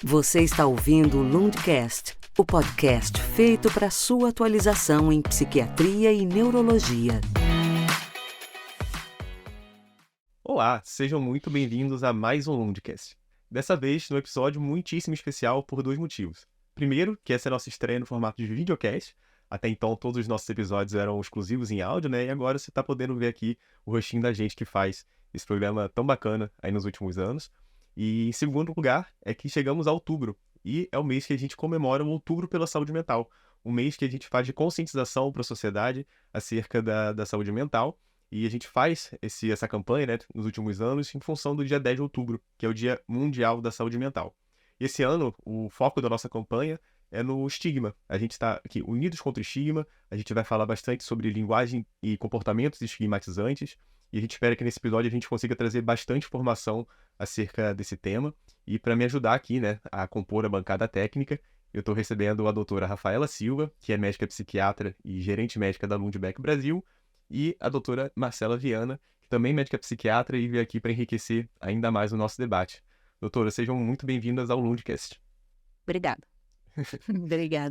Você está ouvindo o Lundcast, o podcast feito para sua atualização em psiquiatria e neurologia. Olá, sejam muito bem-vindos a mais um Lundcast. Dessa vez, num episódio muitíssimo especial por dois motivos. Primeiro, que essa é a nossa estreia no formato de videocast. Até então, todos os nossos episódios eram exclusivos em áudio, né? E agora você está podendo ver aqui o rostinho da gente que faz esse programa tão bacana aí nos últimos anos. E em segundo lugar, é que chegamos a outubro. E é o mês que a gente comemora o Outubro pela Saúde Mental. Um mês que a gente faz de conscientização para a sociedade acerca da saúde mental. E a gente faz essa campanha, né, nos últimos anos em função do dia 10 de outubro, que é o Dia Mundial da Saúde Mental. E esse ano, o foco da nossa campanha é no estigma. A gente está aqui unidos contra o estigma, a gente vai falar bastante sobre linguagem e comportamentos estigmatizantes, e a gente espera que nesse episódio a gente consiga trazer bastante informação acerca desse tema. E para me ajudar aqui, né, a compor a bancada técnica, eu estou recebendo a doutora Rafaela Silva, que é médica psiquiatra e gerente médica da Lundbeck Brasil, e a doutora Marcela Viana, que também é médica psiquiatra e veio aqui para enriquecer ainda mais o nosso debate. Doutora, sejam muito bem-vindas ao Lundcast. Obrigada.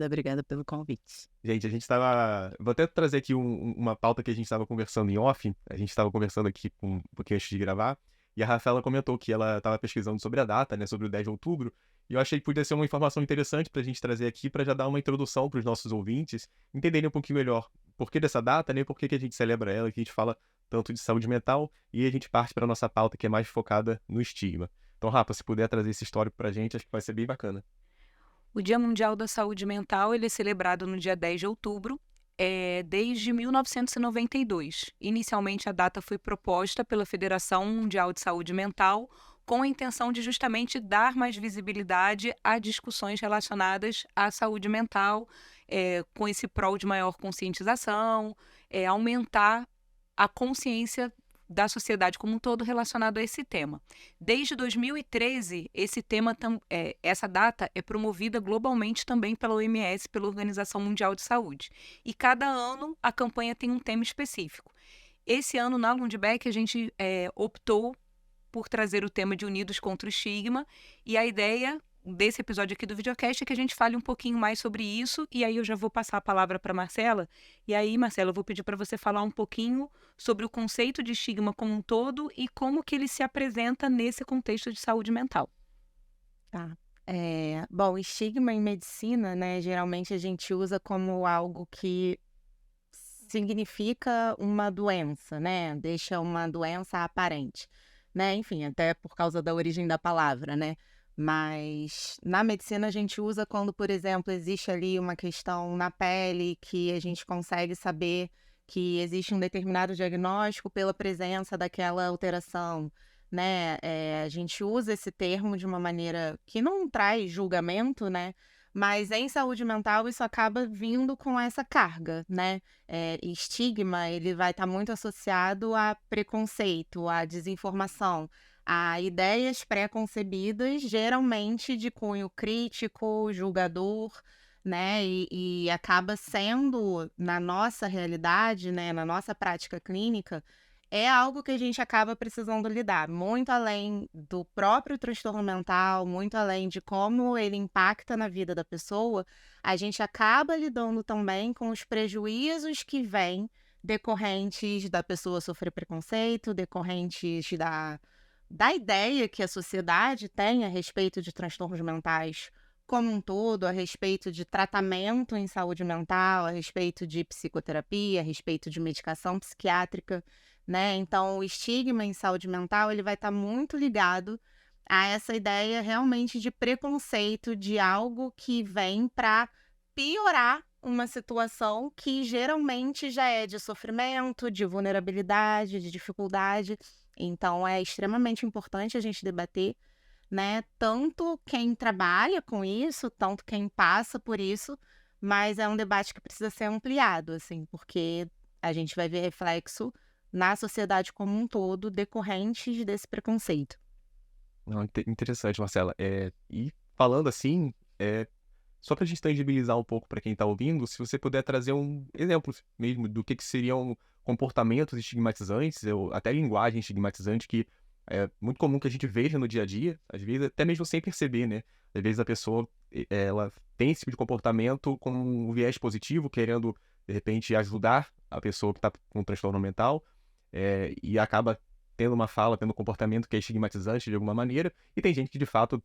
Obrigada pelo convite. Gente, a gente estava... Vou até trazer aqui uma pauta que a gente estava conversando em off. A gente estava conversando aqui um pouquinho antes de gravar. E a Rafaela comentou que ela estava pesquisando sobre a data, né, sobre o 10 de outubro. E eu achei que podia ser uma informação interessante para a gente trazer aqui, para já dar uma introdução para os nossos ouvintes entenderem um pouquinho melhor por que dessa data, né, por que a gente celebra ela, que a gente fala tanto de saúde mental, e a gente parte para a nossa pauta que é mais focada no estigma. Então, Rafa, se puder trazer esse histórico para a gente, acho que vai ser bem bacana. O Dia Mundial da Saúde Mental ele é celebrado no dia 10 de outubro, desde 1992. Inicialmente, a data foi proposta pela Federação Mundial de Saúde Mental com a intenção de justamente dar mais visibilidade a discussões relacionadas à saúde mental, com esse prol de maior conscientização, aumentar a consciência da sociedade como um todo relacionado a esse tema. Desde 2013, essa data é promovida globalmente também pela OMS, pela Organização Mundial de Saúde. E cada ano a campanha tem um tema específico. Esse ano, na Lundbeck, a gente optou por trazer o tema de Unidos contra o Estigma, e a ideia desse episódio aqui do videocast é que a gente fale um pouquinho mais sobre isso, e aí eu já vou passar a palavra para Marcela, e aí, Marcela, eu vou pedir para você falar um pouquinho sobre o conceito de estigma como um todo e como que ele se apresenta nesse contexto de saúde mental. Tá. Bom, estigma em medicina, né, geralmente a gente usa como algo que significa uma doença, né, deixa uma doença aparente, né, enfim, até por causa da origem da palavra, né, mas na medicina a gente usa quando, por exemplo, existe ali uma questão na pele que a gente consegue saber que existe um determinado diagnóstico pela presença daquela alteração, né? A gente usa esse termo de uma maneira que não traz julgamento, né? Mas em saúde mental isso acaba vindo com essa carga, né? Estigma, ele vai estar muito associado a preconceito, a desinformação, a ideias pré-concebidas, geralmente de cunho crítico, julgador, né? E acaba sendo, na nossa realidade, né, na nossa prática clínica, é algo que a gente acaba precisando lidar, muito além do próprio transtorno mental, muito além de como ele impacta na vida da pessoa, a gente acaba lidando também com os prejuízos que vêm decorrentes da pessoa sofrer preconceito, decorrentes da ideia que a sociedade tem a respeito de transtornos mentais como um todo, a respeito de tratamento em saúde mental, a respeito de psicoterapia, a respeito de medicação psiquiátrica, né? Então, o estigma em saúde mental, ele vai estar muito ligado a essa ideia realmente de preconceito, de algo que vem para piorar uma situação que geralmente já é de sofrimento, de vulnerabilidade, de dificuldade. Então, é extremamente importante a gente debater, né? Tanto quem trabalha com isso, tanto quem passa por isso, mas é um debate que precisa ser ampliado, assim, porque a gente vai ver reflexo na sociedade como um todo decorrentes desse preconceito. Não, interessante, Marcela. E falando assim, só para a gente tangibilizar um pouco para quem está ouvindo, se você puder trazer um exemplo mesmo do que seriam comportamentos estigmatizantes, ou até linguagem estigmatizante que é muito comum que a gente veja no dia a dia, às vezes até mesmo sem perceber, né? Às vezes a pessoa, ela tem esse tipo de comportamento com um viés positivo, querendo, de repente, ajudar a pessoa que está com um transtorno mental, e acaba tendo uma fala, tendo um comportamento que é estigmatizante de alguma maneira, e tem gente que, de fato,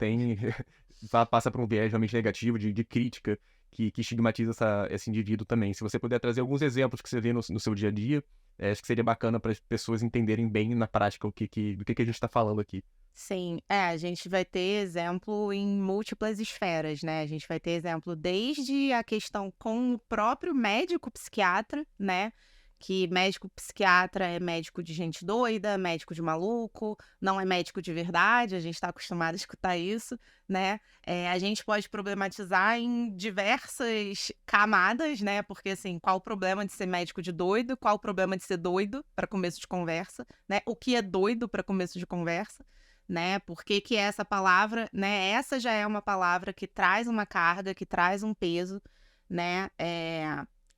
passa por um viés realmente negativo, de crítica, que estigmatiza esse indivíduo também. Se você puder trazer alguns exemplos que você vê no seu dia a dia, acho que seria bacana para as pessoas entenderem bem na prática do que a gente está falando aqui. Sim, a gente vai ter exemplo em múltiplas esferas, né? A gente vai ter exemplo desde a questão com o próprio médico psiquiatra, né? Que médico psiquiatra é médico de gente doida, médico de maluco, não é médico de verdade, a gente está acostumado a escutar isso, né? A gente pode problematizar em diversas camadas, né? Porque, assim, qual o problema de ser médico de doido, qual o problema de ser doido para começo de conversa, né? O que é doido para começo de conversa, né? Por que que essa palavra, né? Essa já é uma palavra que traz uma carga, que traz um peso, né?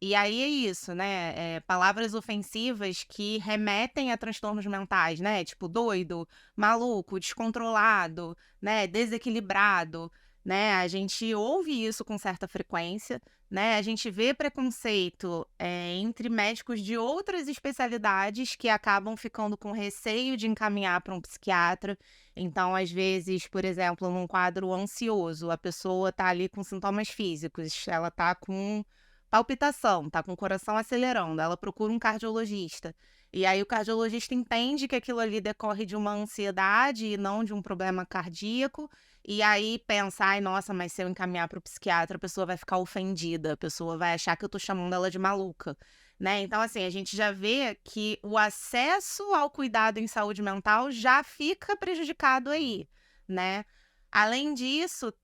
E aí é isso, né? Palavras ofensivas que remetem a transtornos mentais, né? Tipo doido, maluco, descontrolado, né? Desequilibrado, né? A gente ouve isso com certa frequência, né? A gente vê preconceito entre médicos de outras especialidades que acabam ficando com receio de encaminhar para um psiquiatra. Então, às vezes, por exemplo, num quadro ansioso, a pessoa tá ali com sintomas físicos, ela tá com palpitação, tá com o coração acelerando, ela procura um cardiologista. E aí o cardiologista entende que aquilo ali decorre de uma ansiedade e não de um problema cardíaco. E aí pensa, ai, nossa, mas se eu encaminhar para o psiquiatra, a pessoa vai ficar ofendida, a pessoa vai achar que eu tô chamando ela de maluca, né? Então, assim, a gente já vê que o acesso ao cuidado em saúde mental já fica prejudicado aí, né? Além disso,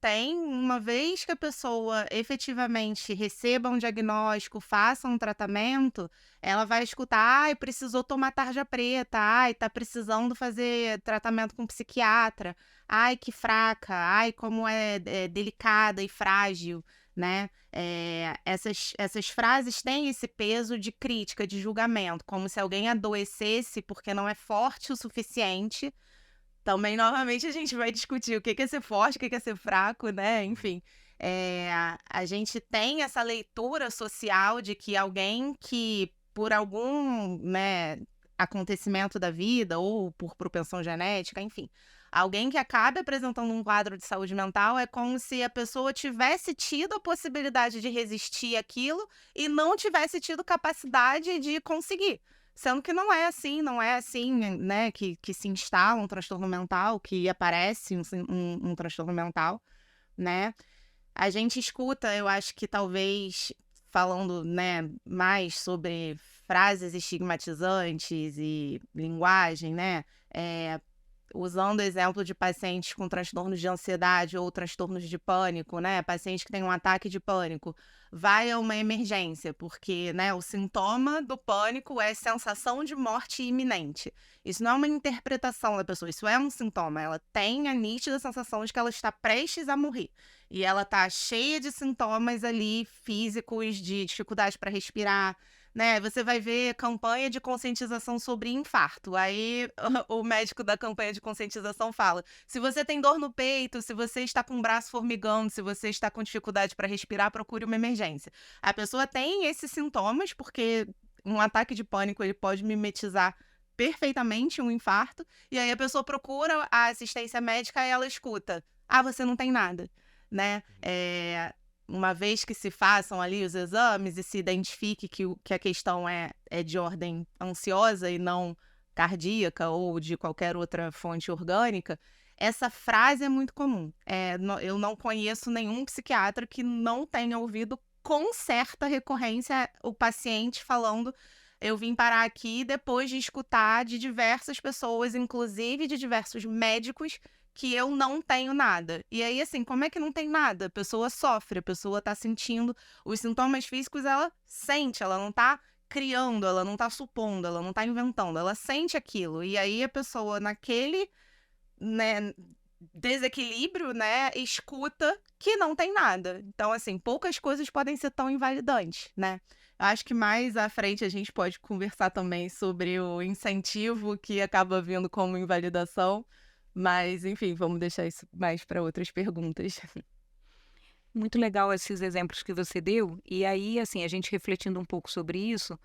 uma vez que a pessoa efetivamente receba um diagnóstico, faça um tratamento, ela vai escutar, ai, precisou tomar tarja preta, ai, tá precisando fazer tratamento com psiquiatra, ai, que fraca, ai, como é delicada e frágil, né? Essas frases têm esse peso de crítica, de julgamento, como se alguém adoecesse porque não é forte o suficiente. Também, novamente, a gente vai discutir o que é ser forte, o que é ser fraco, né? Enfim, a gente tem essa leitura social de que alguém que, por algum, né, acontecimento da vida ou por propensão genética, enfim, alguém que acabe apresentando um quadro de saúde mental é como se a pessoa tivesse tido a possibilidade de resistir àquilo e não tivesse tido capacidade de conseguir. Sendo que não é assim, né, que se instala um transtorno mental, que aparece um transtorno mental, né? A gente escuta, eu acho que talvez, falando, né, mais sobre frases estigmatizantes e linguagem, né, usando o exemplo de pacientes com transtornos de ansiedade ou transtornos de pânico, né? Paciente que tem um ataque de pânico, vai a uma emergência, porque, né, o sintoma do pânico é sensação de morte iminente. Isso não é uma interpretação da pessoa, isso é um sintoma. Ela tem a nítida sensação de que ela está prestes a morrer. E ela está cheia de sintomas ali físicos, de dificuldade para respirar, né? Você vai ver campanha de conscientização sobre infarto. Aí o médico da campanha de conscientização fala: se você tem dor no peito, se você está com o braço formigando, se você está com dificuldade para respirar, procure uma emergência. A pessoa tem esses sintomas porque um ataque de pânico ele pode mimetizar perfeitamente um infarto, e aí a pessoa procura a assistência médica e ela escuta: ah, você não tem nada, né? Uma vez que se façam ali os exames e se identifique que a questão é de ordem ansiosa e não cardíaca ou de qualquer outra fonte orgânica, essa frase é muito comum. Eu não conheço nenhum psiquiatra que não tenha ouvido com certa recorrência o paciente falando: eu vim parar aqui depois de escutar de diversas pessoas, inclusive de diversos médicos, que eu não tenho nada. E aí, assim, como é que não tem nada? A pessoa sofre, a pessoa tá sentindo os sintomas físicos, ela sente, ela não tá criando, ela não tá supondo, ela não tá inventando, ela sente aquilo. E aí a pessoa naquele, né, desequilíbrio, né, escuta que não tem nada. Então, assim, poucas coisas podem ser tão invalidantes, né? Eu acho que mais à frente a gente pode conversar também sobre o incentivo que acaba vindo como invalidação, mas, enfim, vamos deixar isso mais para outras perguntas. Muito legal esses exemplos que você deu. E aí, assim, a gente refletindo um pouco sobre isso,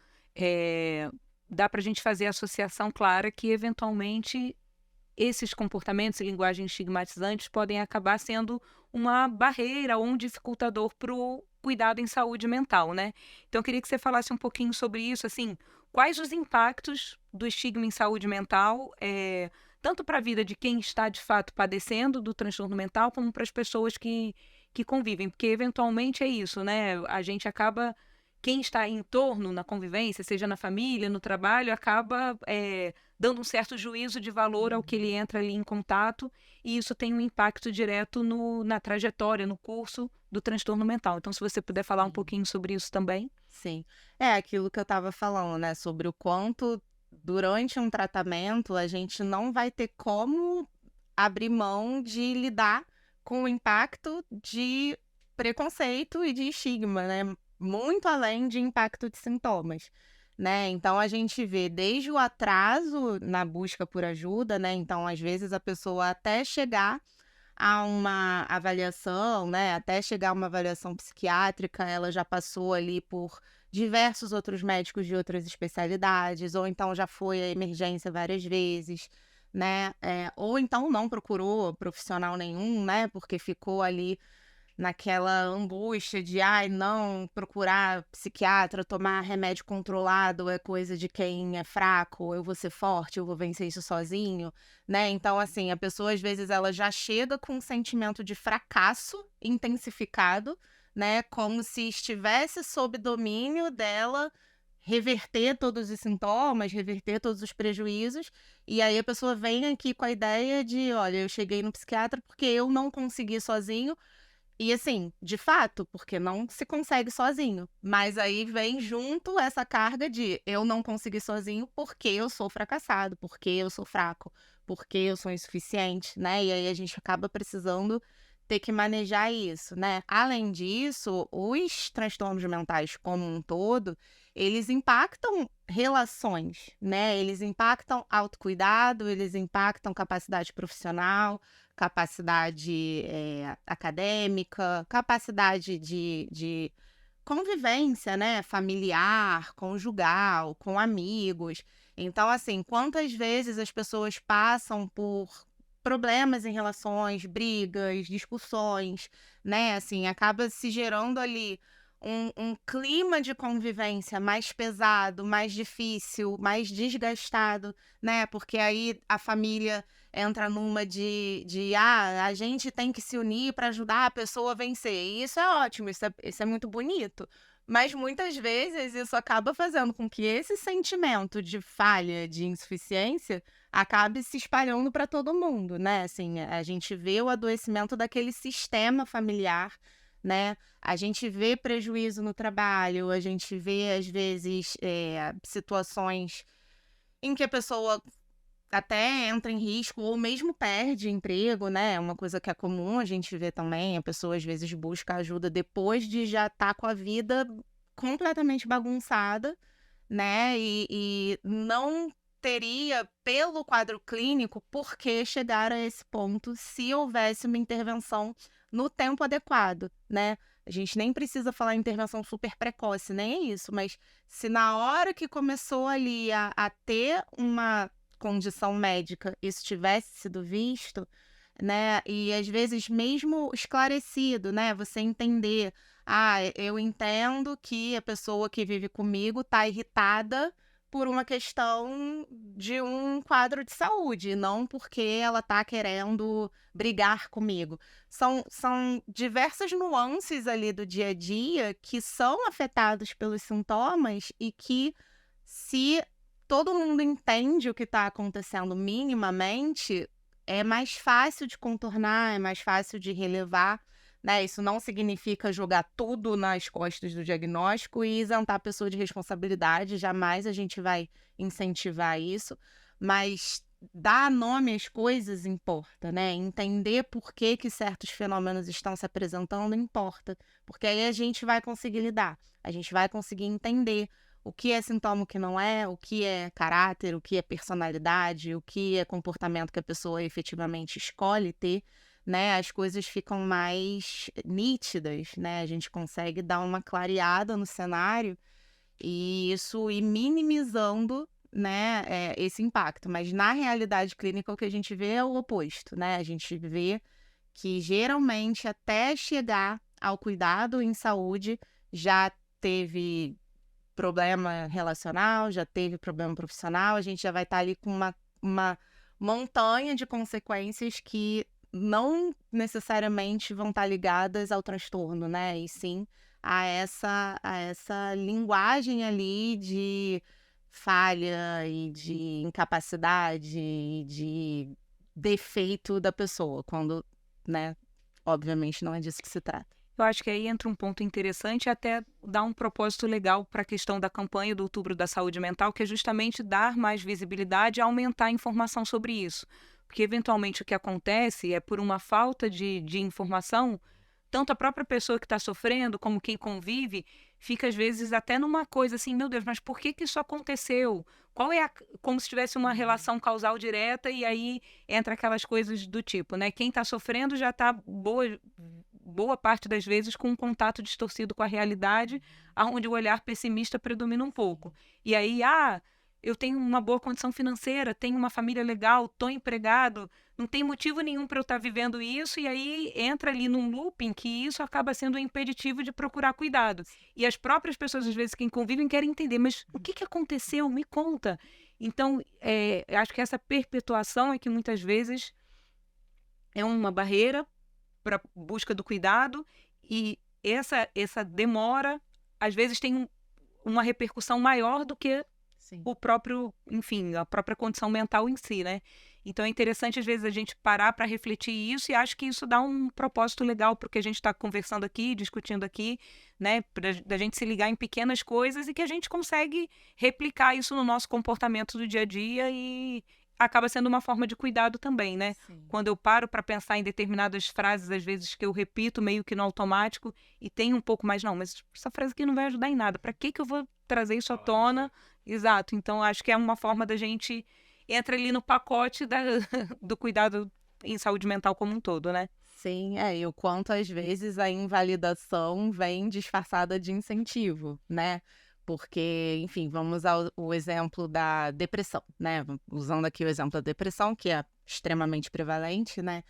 dá para a gente fazer a associação clara que, eventualmente, esses comportamentos e linguagens estigmatizantes podem acabar sendo uma barreira ou um dificultador para o cuidado em saúde mental, né? Então, eu queria que você falasse um pouquinho sobre isso, assim, quais os impactos do estigma em saúde mental, tanto para a vida de quem está, de fato, padecendo do transtorno mental, como para as pessoas que convivem, porque, eventualmente, é isso, né? A gente acaba... Quem está em torno, na convivência, seja na família, no trabalho, acaba dando um certo juízo de valor ao que ele entra ali em contato, e isso tem um impacto direto na trajetória, no curso do transtorno mental. Então, se você puder falar um pouquinho sobre isso também. Sim, é aquilo que eu estava falando, né, sobre o quanto durante um tratamento a gente não vai ter como abrir mão de lidar com o impacto de preconceito e de estigma, né? Muito além de impacto de sintomas, né? Então, a gente vê desde o atraso na busca por ajuda, né? Então, às vezes, a pessoa até chegar a uma avaliação, né? Até chegar a uma avaliação psiquiátrica, ela já passou ali por diversos outros médicos de outras especialidades, ou então já foi à emergência várias vezes, né? Ou então não procurou profissional nenhum, né? Porque ficou ali naquela angústia de, ai, não, procurar psiquiatra, tomar remédio controlado é coisa de quem é fraco, eu vou ser forte, eu vou vencer isso sozinho, né? Então, assim, a pessoa, às vezes, ela já chega com um sentimento de fracasso intensificado, né? Como se estivesse sob domínio dela reverter todos os sintomas, reverter todos os prejuízos, e aí a pessoa vem aqui com a ideia de, olha, eu cheguei no psiquiatra porque eu não consegui sozinho. E assim, de fato, porque não se consegue sozinho. Mas aí vem junto essa carga de eu não consegui sozinho porque eu sou fracassado, porque eu sou fraco, porque eu sou insuficiente, né? E aí a gente acaba precisando ter que manejar isso, né? Além disso, os transtornos mentais como um todo, eles impactam relações, né? Eles impactam autocuidado, eles impactam capacidade profissional, capacidade acadêmica, capacidade de convivência, né? Familiar, conjugal, com amigos. Então, assim, quantas vezes as pessoas passam por problemas em relações, brigas, discussões, né? Assim, acaba se gerando ali um clima de convivência mais pesado, mais difícil, mais desgastado, né? Porque aí a família entra numa de a gente tem que se unir para ajudar a pessoa a vencer. E isso é ótimo, isso é muito bonito. Mas muitas vezes isso acaba fazendo com que esse sentimento de falha, de insuficiência, acabe se espalhando para todo mundo, né? Assim, a gente vê o adoecimento daquele sistema familiar, né? A gente vê prejuízo no trabalho, a gente vê, às vezes, situações em que a pessoa até entra em risco ou mesmo perde emprego, né? É uma coisa que é comum a gente ver também. A pessoa, às vezes, busca ajuda depois de já estar com a vida completamente bagunçada, né? E não teria, pelo quadro clínico, por que chegar a esse ponto se houvesse uma intervenção no tempo adequado, né? A gente nem precisa falar em intervenção super precoce, nem é isso, mas se na hora que começou ali a ter uma condição médica isso tivesse sido visto, né? E às vezes mesmo esclarecido, né? Você entender, eu entendo que a pessoa que vive comigo está irritada por uma questão de um quadro de saúde, não porque ela está querendo brigar comigo. São diversas nuances ali do dia a dia que são afetados pelos sintomas e que, se todo mundo entende o que está acontecendo minimamente, é mais fácil de contornar, é mais fácil de relevar, né? Isso não significa jogar tudo nas costas do diagnóstico e isentar a pessoa de responsabilidade, jamais a gente vai incentivar isso, mas dar nome às coisas importa, né? Entender por que certos fenômenos estão se apresentando importa, porque aí a gente vai conseguir lidar, a gente vai conseguir entender o que é sintoma, o que não é, o que é caráter, o que é personalidade, o que é comportamento que a pessoa efetivamente escolhe ter, né? As coisas ficam mais nítidas, né? A gente consegue dar uma clareada no cenário e isso ir minimizando, né, esse impacto. Mas na realidade clínica o que a gente vê é o oposto, né? A gente vê que geralmente até chegar ao cuidado em saúde já teve problema relacional, já teve problema profissional, a gente já vai estar ali com uma montanha de consequências que não necessariamente vão estar ligadas ao transtorno, né? E sim a essa linguagem ali de falha e de incapacidade e de defeito da pessoa, quando, né, obviamente não é disso que se trata. Eu acho que aí entra um ponto interessante e até dá um propósito legal para a questão da campanha do Outubro da Saúde Mental, que é justamente dar mais visibilidade e aumentar a informação sobre isso. Porque, eventualmente, o que acontece é por uma falta de informação, tanto a própria pessoa que está sofrendo como quem convive fica, às vezes, até numa coisa assim, meu Deus, mas por que isso aconteceu? Qual é como se tivesse uma relação causal direta e aí entra aquelas coisas do tipo, né? Quem está sofrendo já está boa parte das vezes com um contato distorcido com a realidade, onde o olhar pessimista predomina um pouco. E aí, eu tenho uma boa condição financeira, tenho uma família legal, estou empregado, não tem motivo nenhum para eu estar vivendo isso, e aí entra ali num looping que isso acaba sendo um impeditivo de procurar cuidado. E as próprias pessoas, às vezes, quem convivem, querem entender, mas o que aconteceu? Me conta. Então, acho que essa perpetuação é que muitas vezes é uma barreira para a busca do cuidado, e essa demora, às vezes, tem uma repercussão maior do que o próprio, enfim, a própria condição mental em si, né? Então é interessante, às vezes, a gente parar para refletir isso, e acho que isso dá um propósito legal para o que a gente está conversando aqui, discutindo aqui, né? Da gente se ligar em pequenas coisas e que a gente consegue replicar isso no nosso comportamento do dia a dia e acaba sendo uma forma de cuidado também, né? Sim. Quando eu paro para pensar em determinadas frases, às vezes, que eu repito meio que no automático e tenho um pouco mais, não, mas essa frase aqui não vai ajudar em nada, para que eu vou trazer isso à tona? Exato, então acho que é uma forma da gente entra ali no pacote do cuidado em saúde mental como um todo, né? Sim, e o quanto às vezes a invalidação vem disfarçada de incentivo, né? Porque, enfim, vamos ao exemplo da depressão, né? Usando aqui o exemplo da depressão, que é extremamente prevalente, né?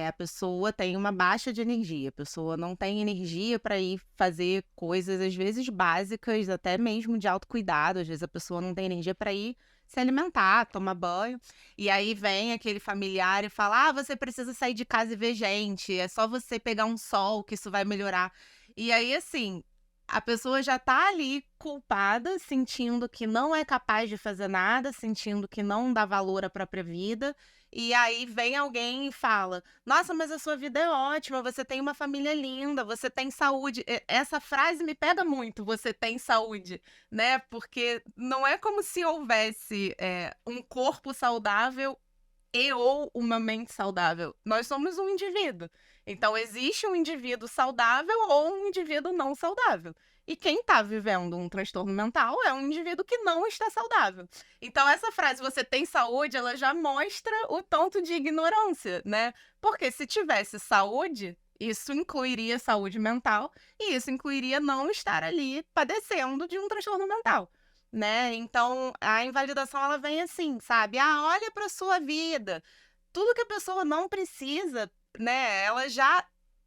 A pessoa tem uma baixa de energia, a pessoa não tem energia para ir fazer coisas, às vezes, básicas, até mesmo de autocuidado. Às vezes a pessoa não tem energia para ir se alimentar, tomar banho. E aí vem aquele familiar e fala: você precisa sair de casa e ver gente, é só você pegar um sol que isso vai melhorar. E aí, assim, a pessoa já tá ali culpada, sentindo que não é capaz de fazer nada, sentindo que não dá valor à própria vida. E aí vem alguém e fala: nossa, mas a sua vida é ótima, você tem uma família linda, você tem saúde. Essa frase me pega muito, você tem saúde, né? Porque não é como se houvesse um corpo saudável ou uma mente saudável. Nós somos um indivíduo. Então, existe um indivíduo saudável ou um indivíduo não saudável. E quem está vivendo um transtorno mental é um indivíduo que não está saudável. Então, essa frase, você tem saúde, ela já mostra o tanto de ignorância, né? Porque se tivesse saúde, isso incluiria saúde mental e isso incluiria não estar ali padecendo de um transtorno mental, né? Então, a invalidação, ela vem assim, sabe? Olha para sua vida. Tudo que a pessoa não precisa, né? Ela já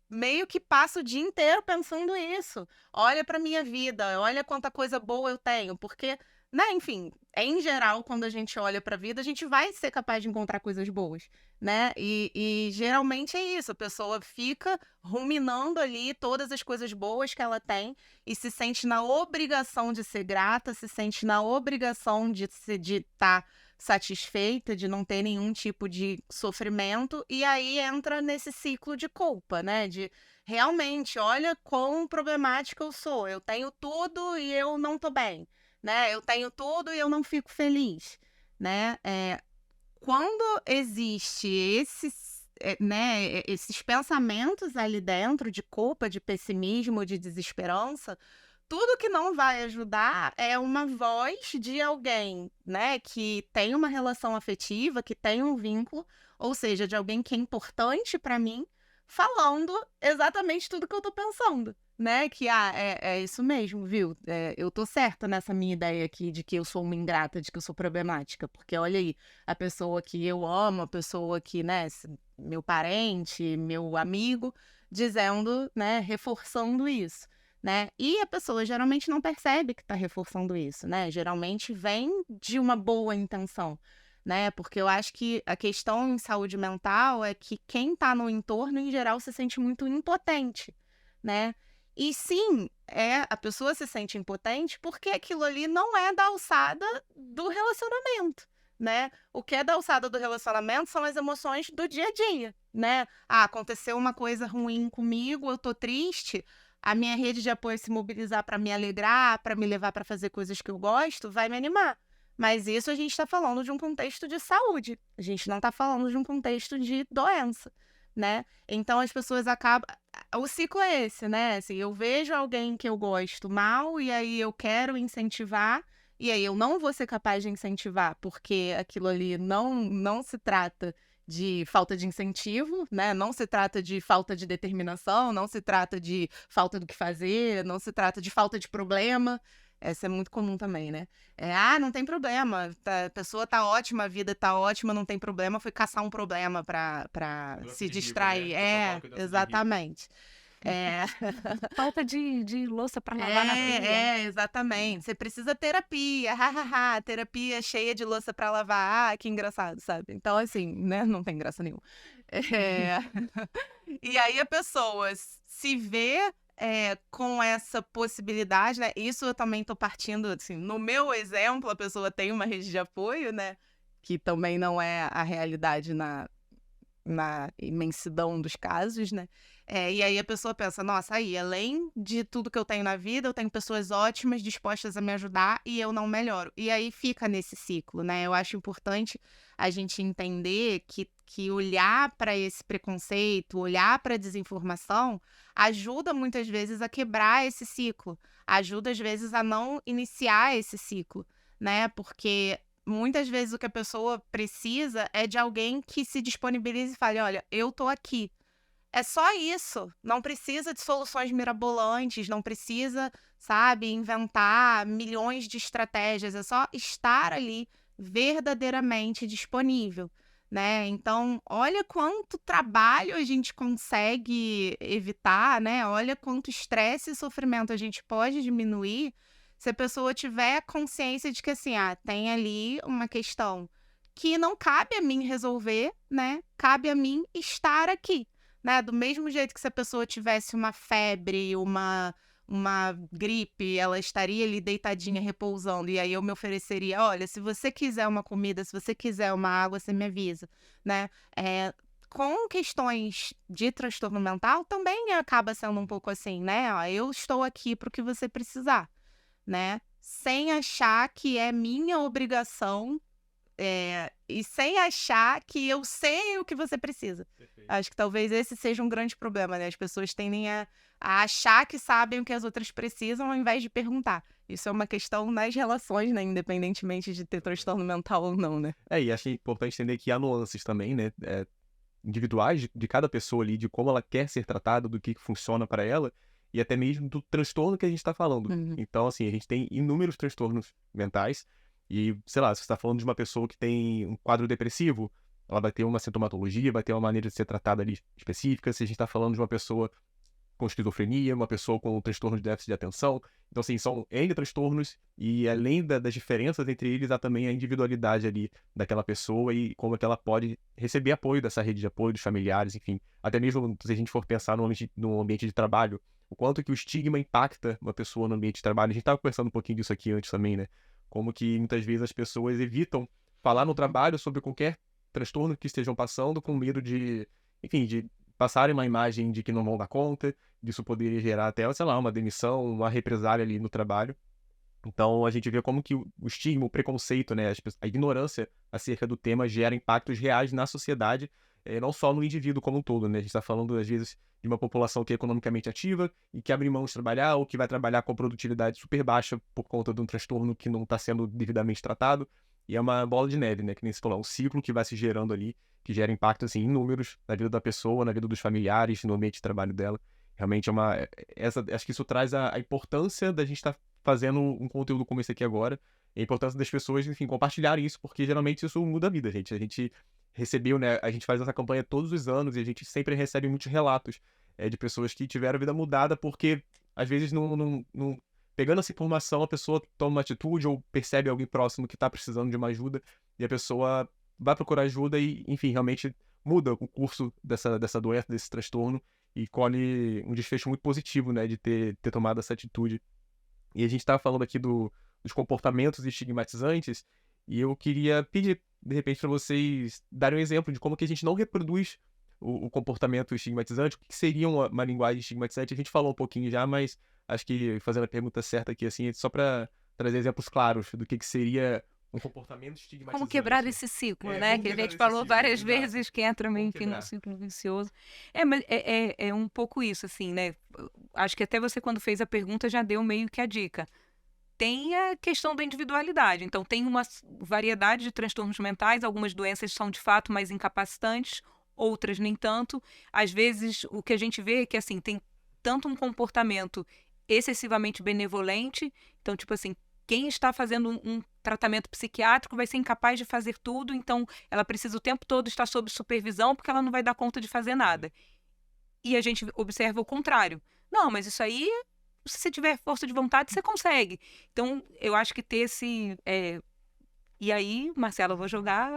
meio que passa o dia inteiro pensando isso. Olha para minha vida, olha quanta coisa boa eu tenho, porque, né, enfim, em geral, quando a gente olha para a vida, a gente vai ser capaz de encontrar coisas boas, né? E geralmente é isso, a pessoa fica ruminando ali todas as coisas boas que ela tem e se sente na obrigação de ser grata, se sente na obrigação de estar satisfeita, de não ter nenhum tipo de sofrimento, e aí entra nesse ciclo de culpa, né? De realmente, olha quão problemática eu sou, eu tenho tudo e eu não tô bem, né? Eu tenho tudo e eu não fico feliz, né? quando existe esses pensamentos ali dentro de culpa, de pessimismo, de desesperança, tudo que não vai ajudar é uma voz de alguém, né, que tem uma relação afetiva, que tem um vínculo, ou seja, de alguém que é importante para mim, falando exatamente tudo que eu tô pensando, né? Que é isso mesmo, viu? Eu tô certa nessa minha ideia aqui de que eu sou uma ingrata, de que eu sou problemática, porque olha aí, a pessoa que eu amo, a pessoa que, né, meu parente, meu amigo, dizendo, né, reforçando isso. Né? E a pessoa geralmente não percebe que está reforçando isso, né? Geralmente vem de uma boa intenção, né? Porque eu acho que a questão em saúde mental é que quem está no entorno, em geral, se sente muito impotente, né? E sim, a pessoa se sente impotente porque aquilo ali não é da alçada do relacionamento, né? O que é da alçada do relacionamento são as emoções do dia a dia, né? Aconteceu uma coisa ruim comigo, eu tô triste. A minha rede de apoio se mobilizar para me alegrar, para me levar para fazer coisas que eu gosto, vai me animar. Mas isso a gente está falando de um contexto de saúde. A gente não está falando de um contexto de doença, né? Então as pessoas acabam... O ciclo é esse, né? Assim, eu vejo alguém que eu gosto mal e aí eu quero incentivar e aí eu não vou ser capaz de incentivar porque aquilo ali não se trata de falta de incentivo, né? Não se trata de falta de determinação, não se trata de falta do que fazer, não se trata de falta de problema. Essa é muito comum também, né? Não tem problema, a pessoa tá ótima, a vida tá ótima, não tem problema, foi caçar um problema pra se distrair. Exatamente. Falta de louça para lavar na pia. Exatamente. Você precisa terapia, terapia cheia de louça para lavar, que engraçado, sabe? Então, assim, né, não tem graça nenhuma. E aí a pessoa se vê com essa possibilidade, né? Isso eu também tô partindo, assim, no meu exemplo, a pessoa tem uma rede de apoio, né? Que também não é a realidade na imensidão dos casos, né? E aí a pessoa pensa, nossa, aí, além de tudo que eu tenho na vida, eu tenho pessoas ótimas dispostas a me ajudar e eu não melhoro. E aí fica nesse ciclo, né? Eu acho importante a gente entender que olhar para esse preconceito, olhar para a desinformação, ajuda muitas vezes a quebrar esse ciclo, ajuda às vezes a não iniciar esse ciclo, né? Porque muitas vezes o que a pessoa precisa é de alguém que se disponibilize e fale, olha, eu tô aqui. É só isso. Não precisa de soluções mirabolantes, não precisa, sabe, inventar milhões de estratégias. É só estar ali verdadeiramente disponível, né? Então, olha quanto trabalho a gente consegue evitar, né? Olha quanto estresse e sofrimento a gente pode diminuir se a pessoa tiver consciência de que, assim, tem ali uma questão que não cabe a mim resolver, né? Cabe a mim estar aqui, né? Do mesmo jeito que se a pessoa tivesse uma febre, uma gripe, ela estaria ali deitadinha, repousando, e aí eu me ofereceria, olha, se você quiser uma comida, se você quiser uma água, você me avisa, né? Com questões de transtorno mental, também acaba sendo um pouco assim, né? Eu estou aqui para o que você precisar, né? Sem achar que é minha obrigação e sem achar que eu sei o que você precisa. Perfeito. Acho que talvez esse seja um grande problema, né? As pessoas tendem a achar que sabem o que as outras precisam ao invés de perguntar. Isso é uma questão nas relações, né? Independentemente de ter transtorno mental ou não, né? E acho importante entender que há nuances também, né? Individuais de cada pessoa ali, de como ela quer ser tratada, do que funciona para ela, e até mesmo do transtorno que a gente está falando. Uhum. Então, assim, a gente tem inúmeros transtornos mentais, e, sei lá, se você está falando de uma pessoa que tem um quadro depressivo, ela vai ter uma sintomatologia, vai ter uma maneira de ser tratada ali específica. Se a gente está falando de uma pessoa com esquizofrenia, uma pessoa com um transtorno de déficit de atenção. Então, assim, são N transtornos e além das diferenças entre eles, há também a individualidade ali daquela pessoa e como é que ela pode receber apoio dessa rede de apoio, dos familiares, enfim. Até mesmo se a gente for pensar no ambiente de trabalho, o quanto que o estigma impacta uma pessoa no ambiente de trabalho. A gente estava conversando um pouquinho disso aqui antes também, né? Como que muitas vezes as pessoas evitam falar no trabalho sobre qualquer transtorno que estejam passando com medo de, enfim, de passarem uma imagem de que não vão dar conta, disso poderia gerar até, sei lá, uma demissão, uma represália ali no trabalho. Então, a gente vê como que o estigma, o preconceito, né, a ignorância acerca do tema gera impactos reais na sociedade, não só no indivíduo como um todo, né? A gente está falando, às vezes, de uma população que é economicamente ativa e que abre mão de trabalhar ou que vai trabalhar com produtividade super baixa por conta de um transtorno que não está sendo devidamente tratado. E é uma bola de neve, né? Que nem você falou, é um ciclo que vai se gerando ali, que gera impacto, assim, inúmeros na vida da pessoa, na vida dos familiares, no ambiente de trabalho dela. Realmente é uma... acho que isso traz a importância da gente estar fazendo um conteúdo como esse aqui agora, e a importância das pessoas, enfim, compartilharem isso, porque geralmente isso muda a vida, gente. A gente recebeu, né, a gente faz essa campanha todos os anos e a gente sempre recebe muitos relatos de pessoas que tiveram a vida mudada porque, às vezes, pegando essa informação, a pessoa toma uma atitude ou percebe alguém próximo que está precisando de uma ajuda e a pessoa vai procurar ajuda e, enfim, realmente muda o curso dessa doença, desse transtorno e colhe um desfecho muito positivo, né, de ter tomado essa atitude. E a gente estava falando aqui dos comportamentos estigmatizantes, e eu queria pedir, de repente, para vocês darem um exemplo de como que a gente não reproduz o comportamento estigmatizante, o que seria uma linguagem estigmatizante. A gente falou um pouquinho já, mas acho que fazendo a pergunta certa aqui, assim, só para trazer exemplos claros do que seria um comportamento estigmatizante. Como quebrar esse ciclo, né? Que a gente falou várias vezes que entra meio que num ciclo vicioso. Mas é um pouco isso, assim, né? Acho que até você, quando fez a pergunta, já deu meio que a dica. Tem a questão da individualidade. Então, tem uma variedade de transtornos mentais. Algumas doenças são, de fato, mais incapacitantes, outras nem tanto. Às vezes, o que a gente vê é que, assim, tem tanto um comportamento excessivamente benevolente. Então, tipo assim, quem está fazendo um tratamento psiquiátrico vai ser incapaz de fazer tudo, então ela precisa o tempo todo estar sob supervisão porque ela não vai dar conta de fazer nada. E a gente observa o contrário. Não, mas isso aí, se você tiver força de vontade, você consegue. Então, eu acho que ter esse... E aí, Marcela, eu vou jogar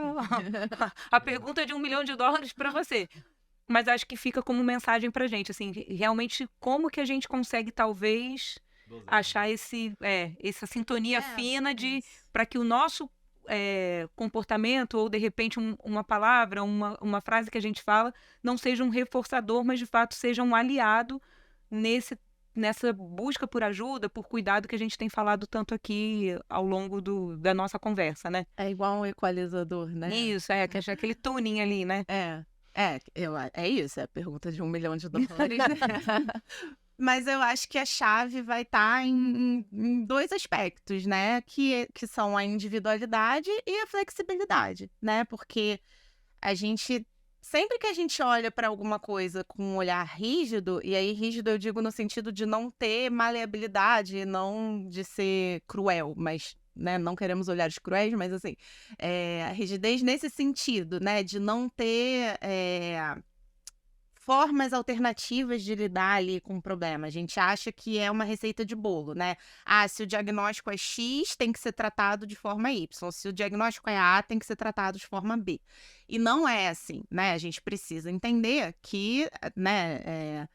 a pergunta de $1 milhão para você. Mas acho que fica como mensagem pra gente, assim, realmente como que a gente consegue, talvez, achar essa sintonia fina para que o nosso comportamento, ou de repente uma palavra, uma frase que a gente fala, não seja um reforçador, mas de fato seja um aliado nessa busca por ajuda, por cuidado que a gente tem falado tanto aqui ao longo da nossa conversa, né? É igual um equalizador, né? Isso, que é aquele tuning ali, né? É isso, é a pergunta de $1 milhão. Mas eu acho que a chave vai estar em dois aspectos, né? Que são a individualidade e a flexibilidade, né? Porque sempre que a gente olha para alguma coisa com um olhar rígido, e aí rígido eu digo no sentido de não ter maleabilidade, não de ser cruel, mas, né, não queremos olhares cruéis, mas assim, a rigidez nesse sentido, né, de não ter formas alternativas de lidar ali com o problema. A gente acha que é uma receita de bolo, né? Se o diagnóstico é X, tem que ser tratado de forma Y. Se o diagnóstico é A, tem que ser tratado de forma B. E não é assim, né? A gente precisa entender que, né,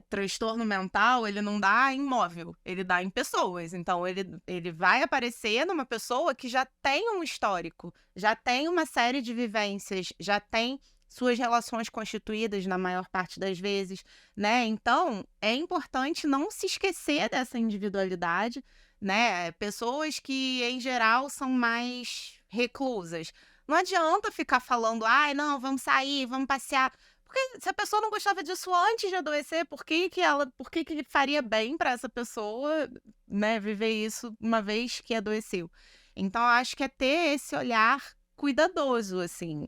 transtorno mental, ele não dá em móvel, ele dá em pessoas. Então, ele vai aparecer numa pessoa que já tem um histórico, já tem uma série de vivências, já tem suas relações constituídas na maior parte das vezes, né? Então, é importante não se esquecer dessa individualidade, né? Pessoas que, em geral, são mais reclusas. Não adianta ficar falando, não, vamos sair, vamos passear. Porque se a pessoa não gostava disso antes de adoecer, por que faria bem para essa pessoa, né, viver isso uma vez que adoeceu? Então, eu acho que é ter esse olhar cuidadoso, assim,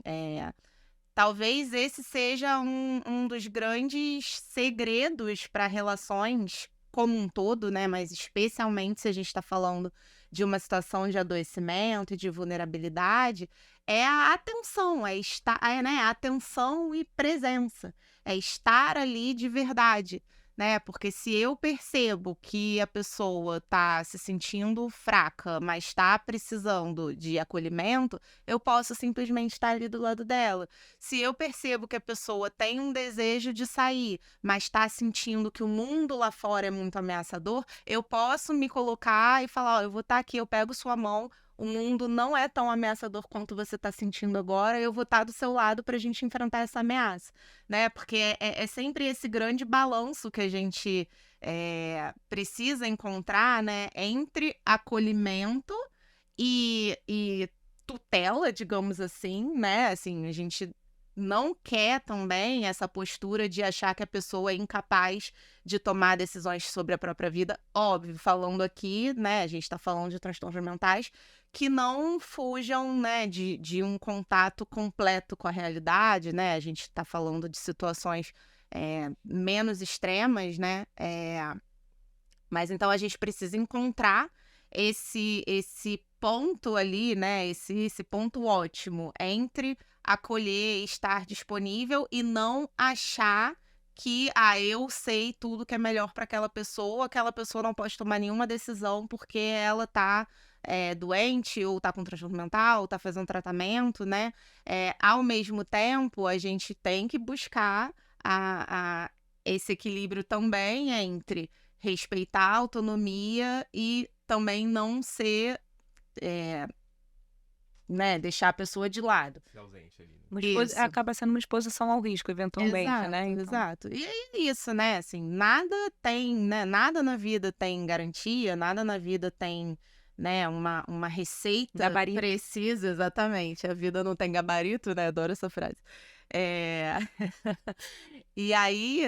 talvez esse seja um dos grandes segredos para relações como um todo, né? Mas especialmente se a gente está falando de uma situação de adoecimento e de vulnerabilidade, é a atenção, né? Atenção e presença, é estar ali de verdade, né? Porque se eu percebo que a pessoa está se sentindo fraca, mas está precisando de acolhimento, eu posso simplesmente estar ali do lado dela. Se eu percebo que a pessoa tem um desejo de sair, mas está sentindo que o mundo lá fora é muito ameaçador, eu posso me colocar e falar, eu vou estar aqui, eu pego sua mão, o mundo não é tão ameaçador quanto você está sentindo agora, eu vou estar do seu lado para a gente enfrentar essa ameaça, né? Porque é sempre esse grande balanço que a gente precisa encontrar, né? Entre acolhimento e tutela, digamos assim, né? Assim, a gente não quer também essa postura de achar que a pessoa é incapaz de tomar decisões sobre a própria vida. Óbvio, falando aqui, né, a gente está falando de transtornos mentais que não fujam, né, de um contato completo com a realidade, né? A gente está falando de situações menos extremas, né? Mas então a gente precisa encontrar esse ponto ali, né? Esse ponto ótimo entre acolher, estar disponível e não achar que eu sei tudo que é melhor para aquela pessoa não pode tomar nenhuma decisão porque ela tá doente ou tá com transtorno mental, ou tá fazendo tratamento, né? Ao mesmo tempo, a gente tem que buscar esse equilíbrio também entre respeitar a autonomia e também não ser, né, deixar a pessoa de lado. Ser ausente ali, né? Isso. Acaba sendo uma exposição ao risco, eventualmente, Exato, né? Então, exato. E é isso, né? Assim, nada tem, né? Nada na vida tem garantia, nada na vida tem, né, uma receita Gabarito. precisa, exatamente. A vida não tem gabarito, né? Adoro essa frase. E aí,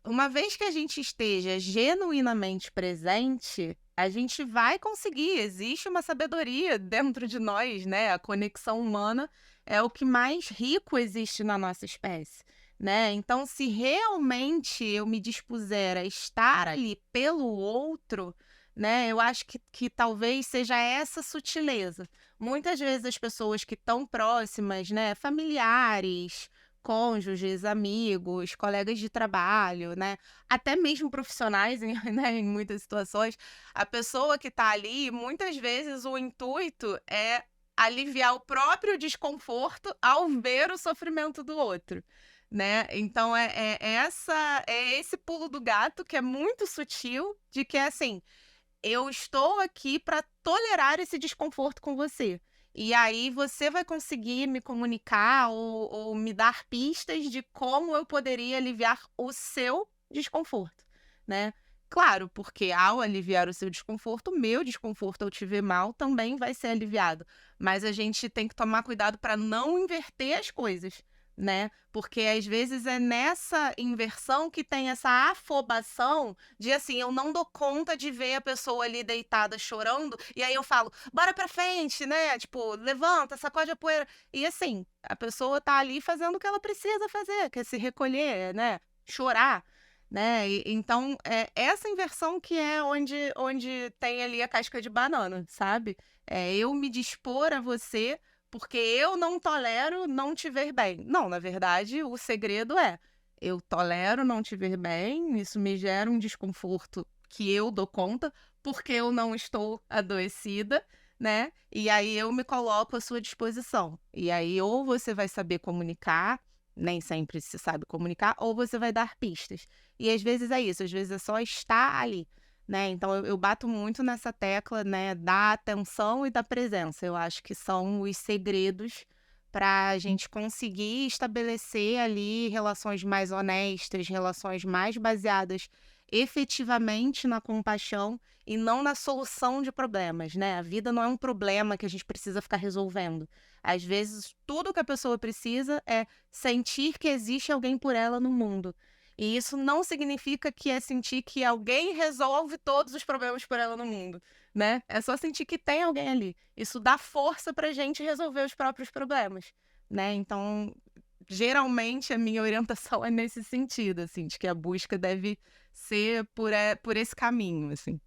uma vez que a gente esteja genuinamente presente, a gente vai conseguir. Existe uma sabedoria dentro de nós, né? A conexão humana é o que mais rico existe na nossa espécie, né? Então, se realmente eu me dispuser a estar ali pelo outro, né? Eu acho que talvez seja essa sutileza. Muitas vezes as pessoas que estão próximas, né? Familiares, cônjuges, amigos, colegas de trabalho, né? Até mesmo profissionais, né? Em muitas situações, a pessoa que está ali, muitas vezes o intuito é aliviar o próprio desconforto ao ver o sofrimento do outro, né? Então é esse pulo do gato que é muito sutil, de que assim, eu estou aqui para tolerar esse desconforto com você. E aí você vai conseguir me comunicar ou me dar pistas de como eu poderia aliviar o seu desconforto, né? Claro, porque ao aliviar o seu desconforto, o meu desconforto ao te ver mal também vai ser aliviado. Mas a gente tem que tomar cuidado para não inverter as coisas, né? Porque às vezes é nessa inversão que tem essa afobação de assim, eu não dou conta de ver a pessoa ali deitada chorando, e aí eu falo, bora pra frente, né? Tipo, levanta, sacode a poeira. E assim, a pessoa tá ali fazendo o que ela precisa fazer, que é se recolher, né? Chorar, né? Então, essa inversão que é onde tem ali a casca de banana, sabe? Eu me dispor a você porque eu não tolero não te ver bem. Não, na verdade, o segredo eu tolero não te ver bem, isso me gera um desconforto que eu dou conta, porque eu não estou adoecida, né? E aí eu me coloco à sua disposição. E aí ou você vai saber comunicar, nem sempre se sabe comunicar, ou você vai dar pistas. E às vezes é isso, às vezes é só estar ali, né? Então eu bato muito nessa tecla, né, da atenção e da presença. Eu acho que são os segredos para a gente conseguir estabelecer ali relações mais honestas, relações mais baseadas efetivamente na compaixão e não na solução de problemas, né? A vida não é um problema que a gente precisa ficar resolvendo. Às vezes, tudo que a pessoa precisa é sentir que existe alguém por ela no mundo. E isso não significa que é sentir que alguém resolve todos os problemas por ela no mundo, né? É só sentir que tem alguém ali. Isso dá força pra gente resolver os próprios problemas, né? Então, geralmente, a minha orientação é nesse sentido, assim, de que a busca deve ser por esse caminho, assim.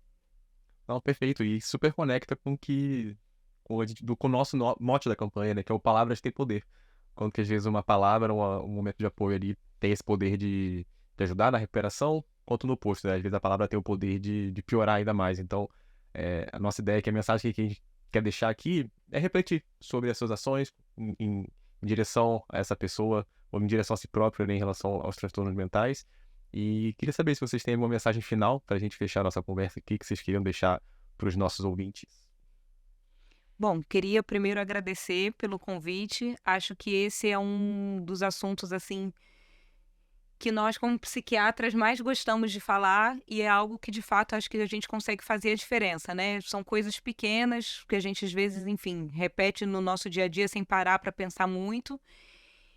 Não, perfeito. E super conecta com o nosso mote da campanha, né? Que é o Palavras Têm Poder. Quando que às vezes uma palavra, um momento de apoio ali tem esse poder de ajudar na recuperação, quanto no oposto, né? Às vezes a palavra tem o poder de piorar ainda mais. Então, a nossa ideia é que a mensagem que a gente quer deixar aqui é refletir sobre as suas ações em direção a essa pessoa, ou em direção a si próprio, né, em relação aos transtornos mentais. E queria saber se vocês têm alguma mensagem final para a gente fechar a nossa conversa aqui, que vocês queriam deixar para os nossos ouvintes? Bom, queria primeiro agradecer pelo convite. Acho que esse é um dos assuntos, assim, que nós, como psiquiatras, mais gostamos de falar e é algo que, de fato, acho que a gente consegue fazer a diferença, né? São coisas pequenas que a gente, às vezes, enfim, repete no nosso dia a dia sem parar para pensar muito.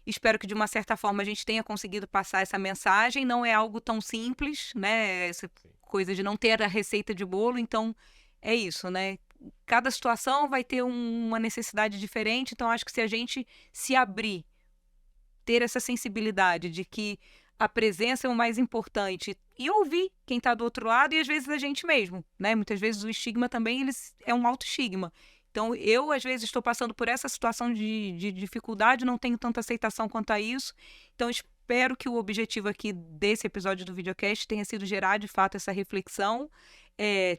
Espero que, de uma certa forma, a gente tenha conseguido passar essa mensagem. Não é algo tão simples, né? Essa coisa de não ter a receita de bolo. Então, é isso, né? Cada situação vai ter uma necessidade diferente. Então, acho que se a gente se abrir, ter essa sensibilidade de que a presença é o mais importante e ouvir quem está do outro lado e, às vezes, a gente mesmo, né? Muitas vezes o estigma também é um autoestigma. Então, eu, às vezes, estou passando por essa situação de dificuldade, não tenho tanta aceitação quanto a isso. Então, espero que o objetivo aqui desse episódio do videocast tenha sido gerar, de fato, essa reflexão.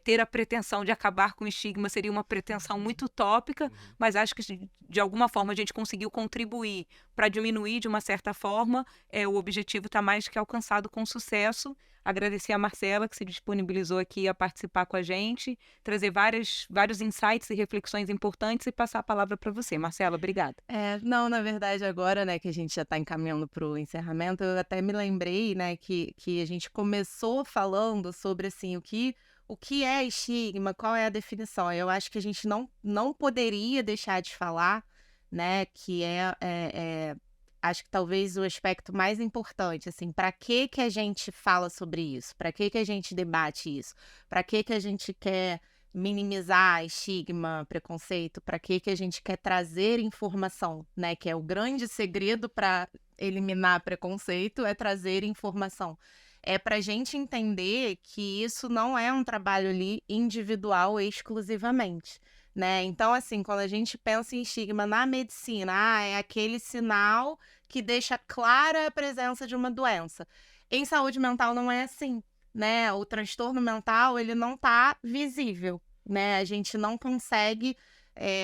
Ter a pretensão de acabar com o estigma seria uma pretensão muito utópica, mas acho que, de alguma forma, a gente conseguiu contribuir para diminuir, de uma certa forma. O objetivo está mais que alcançado com sucesso. Agradecer a Marcela, que se disponibilizou aqui a participar com a gente, trazer vários insights e reflexões importantes e passar a palavra para você. Marcela, obrigada. Não, na verdade, agora, né, que a gente já está encaminhando para o encerramento, eu até me lembrei, né, que a gente começou falando sobre, assim, o que é estigma, qual é a definição. Eu acho que a gente não poderia deixar de falar, né, que acho que talvez o aspecto mais importante, assim, para que a gente fala sobre isso? Para que a gente debate isso? Para que a gente quer minimizar estigma, preconceito? Para que a gente quer trazer informação, né? Que é o grande segredo para eliminar preconceito, é trazer informação. É para a gente entender que isso não é um trabalho ali individual exclusivamente, né? Então, assim, quando a gente pensa em estigma na medicina, é aquele sinal que deixa clara a presença de uma doença. Em saúde mental não é assim, né? O transtorno mental, ele não tá visível, né? A gente não consegue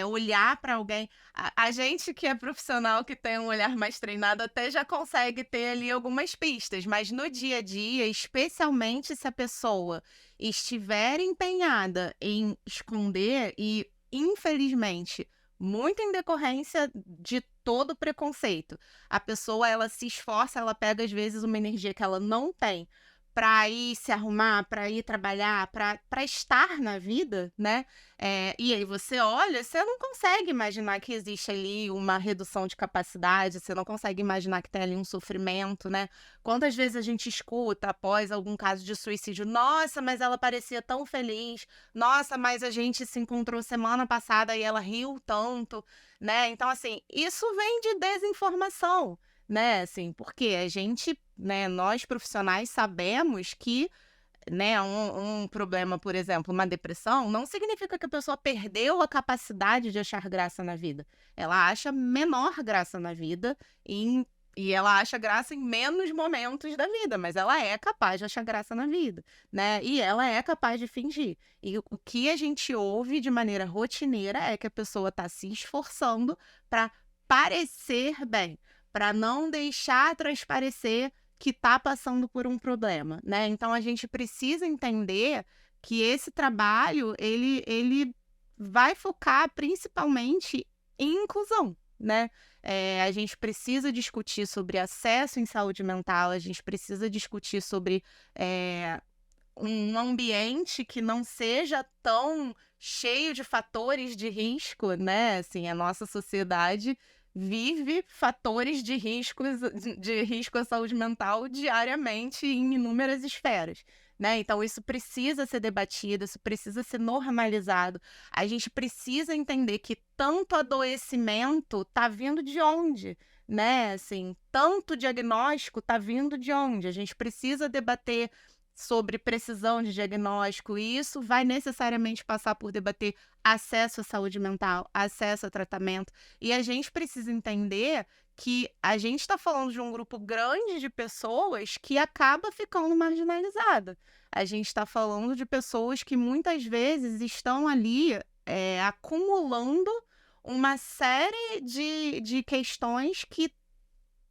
olhar para alguém. A gente que é profissional, que tem um olhar mais treinado, até já consegue ter ali algumas pistas, mas no dia a dia, especialmente se a pessoa estiver empenhada em esconder e, infelizmente, muito em decorrência de todo preconceito, a pessoa, ela se esforça, ela pega às vezes uma energia que ela não tem para ir se arrumar, para ir trabalhar, para estar na vida, né? E aí você olha, você não consegue imaginar que existe ali uma redução de capacidade, você não consegue imaginar que tem ali um sofrimento, né? Quantas vezes a gente escuta após algum caso de suicídio, nossa, mas ela parecia tão feliz, nossa, mas a gente se encontrou semana passada e ela riu tanto, né? Então, assim, isso vem de desinformação, né? Assim, porque a gente, né, nós profissionais sabemos que, né, um problema, por exemplo, uma depressão, não significa que a pessoa perdeu a capacidade de achar graça na vida. Ela acha menor graça na vida e ela acha graça em menos momentos da vida, mas ela é capaz de achar graça na vida, né? E ela é capaz de fingir. E o que a gente ouve de maneira rotineira é que a pessoa está se esforçando para parecer bem, para não deixar transparecer que está passando por um problema, né? Então, a gente precisa entender que esse trabalho, ele vai focar principalmente em inclusão, né? A gente precisa discutir sobre acesso em saúde mental, a gente precisa discutir sobre um ambiente que não seja tão cheio de fatores de risco, né? Assim, a nossa sociedade vive fatores de risco à saúde mental diariamente em inúmeras esferas, né? Então, isso precisa ser debatido, isso precisa ser normalizado. A gente precisa entender que tanto adoecimento está vindo de onde, né? Assim, tanto diagnóstico está vindo de onde? A gente precisa debater sobre precisão de diagnóstico, e isso vai necessariamente passar por debater acesso à saúde mental, acesso a tratamento, e a gente precisa entender que a gente está falando de um grupo grande de pessoas que acaba ficando marginalizada. A gente está falando de pessoas que muitas vezes estão ali acumulando uma série de questões que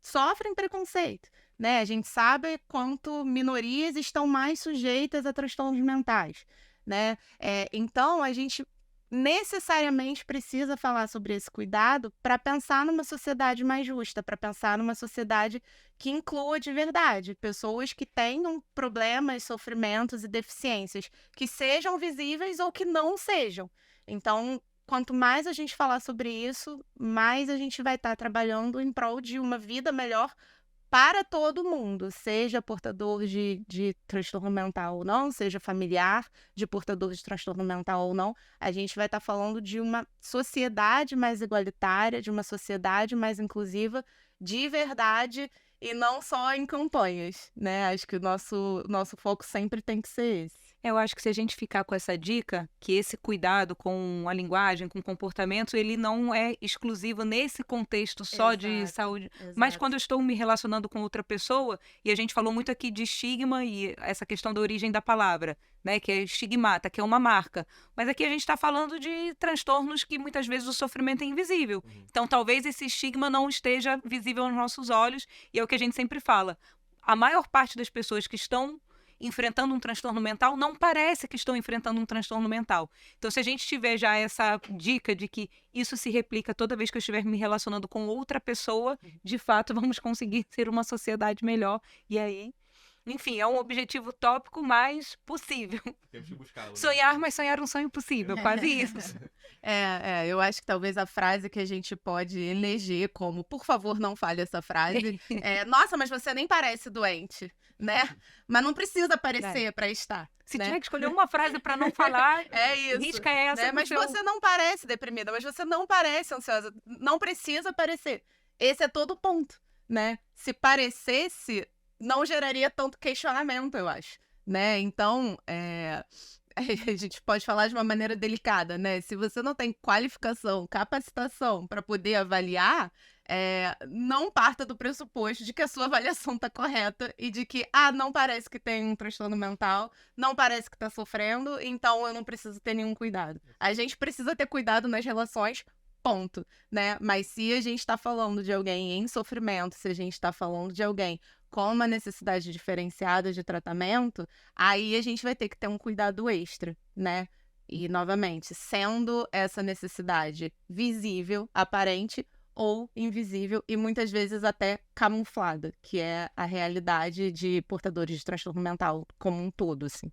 sofrem preconceito, né? A gente sabe quanto minorias estão mais sujeitas a transtornos mentais, né? Então, a gente necessariamente precisa falar sobre esse cuidado para pensar numa sociedade mais justa, para pensar numa sociedade que inclua de verdade pessoas que tenham problemas, sofrimentos e deficiências, que sejam visíveis ou que não sejam. Então, quanto mais a gente falar sobre isso, mais a gente vai estar trabalhando em prol de uma vida melhor para todo mundo, seja portador de transtorno mental ou não, seja familiar de portador de transtorno mental ou não, a gente vai estar falando de uma sociedade mais igualitária, de uma sociedade mais inclusiva, de verdade, e não só em campanhas, né? Acho que o nosso foco sempre tem que ser esse. Eu acho que se a gente ficar com essa dica, que esse cuidado com a linguagem, com o comportamento, ele não é exclusivo nesse contexto só de Exato, saúde. exato. Mas quando eu estou me relacionando com outra pessoa, e a gente falou muito aqui de estigma e essa questão da origem da palavra, né, que é estigmata, que é uma marca. Mas aqui a gente está falando de transtornos que muitas vezes o sofrimento é invisível. Então talvez esse estigma não esteja visível aos nossos olhos, e é o que a gente sempre fala. A maior parte das pessoas que estão enfrentando um transtorno mental, não parece que estão enfrentando um transtorno mental. Então, se a gente tiver já essa dica de que isso se replica toda vez que eu estiver me relacionando com outra pessoa, de fato, vamos conseguir ser uma sociedade melhor. E aí, enfim, é um objetivo utópico, mas possível. Temos que buscá-lo, né? Sonhar, mas sonhar um sonho possível, quase isso. Eu acho que talvez a frase que a gente pode eleger como, por favor, não fale essa frase, nossa, mas você nem parece doente, né? Mas não precisa parecer para estar. Se né? tiver que escolher uma frase para não falar, isso, risca essa. Né? Mas você não parece deprimida, mas você não parece ansiosa, não precisa parecer. Esse é todo o ponto, né? Se parecesse, não geraria tanto questionamento, eu acho, né? Então, a gente pode falar de uma maneira delicada, né? Se você não tem qualificação, capacitação para poder avaliar, não parta do pressuposto de que a sua avaliação está correta e de que, não parece que tem um transtorno mental, não parece que está sofrendo, então eu não preciso ter nenhum cuidado. A gente precisa ter cuidado nas relações, ponto, né? Mas se a gente está falando de alguém em sofrimento, se a gente está falando de alguém com uma necessidade diferenciada de tratamento, aí a gente vai ter que ter um cuidado extra, né? E, novamente, sendo essa necessidade visível, aparente ou invisível e muitas vezes até camuflada, que é a realidade de portadores de transtorno mental como um todo, assim.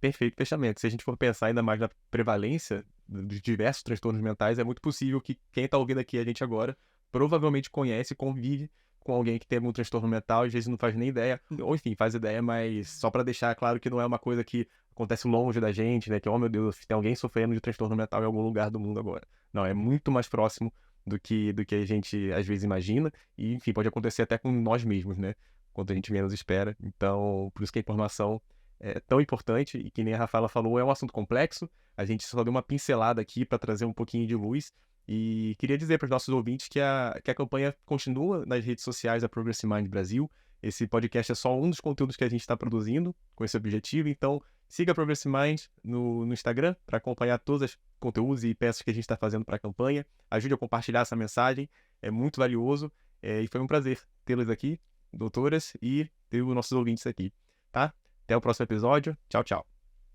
Perfeito fechamento. Se a gente for pensar ainda mais na prevalência de diversos transtornos mentais, é muito possível que quem está ouvindo aqui a gente agora provavelmente conhece, convive com alguém que tem algum transtorno mental, às vezes não faz nem ideia, ou enfim, faz ideia, mas só para deixar claro que não é uma coisa que acontece longe da gente, né? Que, oh meu Deus, tem alguém sofrendo de transtorno mental em algum lugar do mundo agora. Não, é muito mais próximo do que a gente às vezes imagina, e enfim, pode acontecer até com nós mesmos, né? Quando a gente menos espera. Então, por isso que a informação é tão importante, e que nem a Rafaela falou, é um assunto complexo, a gente só deu uma pincelada aqui para trazer um pouquinho de luz, e queria dizer para os nossos ouvintes que a campanha continua nas redes sociais da Progress Mind Brasil. Esse podcast é só um dos conteúdos que a gente está produzindo com esse objetivo, então siga a Progress Mind no Instagram para acompanhar todos os conteúdos e peças que a gente está fazendo para a campanha. Ajude a compartilhar essa mensagem, é muito valioso, e foi um prazer tê-las aqui, doutoras, e ter os nossos ouvintes aqui, tá? Até o próximo episódio. Tchau, tchau.